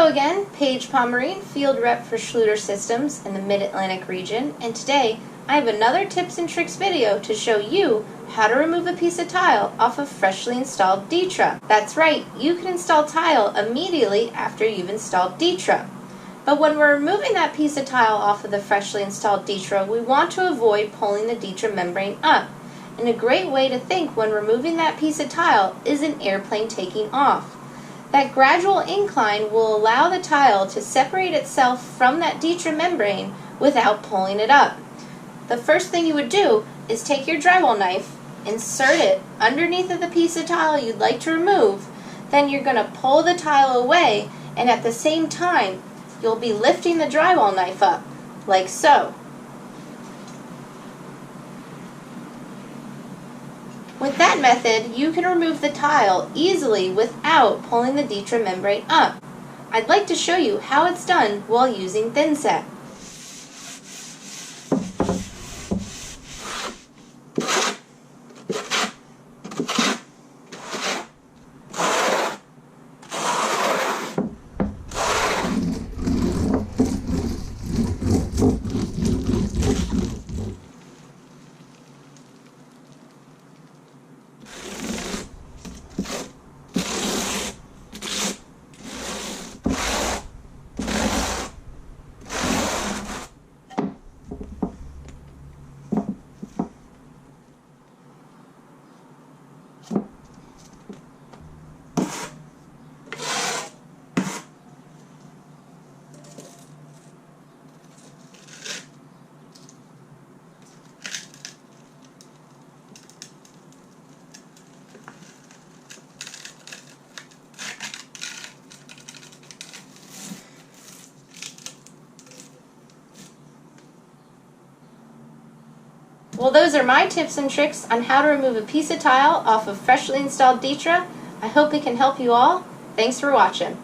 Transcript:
Hello again, Paige Pomerene, Field Rep for Schluter-Systems in the Mid-Atlantic region, and today I have another tips and tricks video to show you how to remove a piece of tile off of freshly installed DITRA. That's right, you can install tile immediately after you've installed DITRA. But when we're removing that piece of tile off of the freshly installed DITRA, we want to avoid pulling the DITRA membrane up. And a great way to think when removing that piece of tile is an airplane taking off. That gradual incline will allow the tile to separate itself from that DITRA membrane without pulling it up. The first thing you would do is take your drywall knife, insert it underneath of the piece of tile you'd like to remove, then you're going to pull the tile away, and at the same time you'll be lifting the drywall knife up, like so. With that method, you can remove the tile easily without pulling the DITRA membrane up. I'd like to show you how it's done while using thin set. Well, those are my tips and tricks on how to remove a piece of tile off of freshly installed DITRA. I hope it can help you all. Thanks for watching.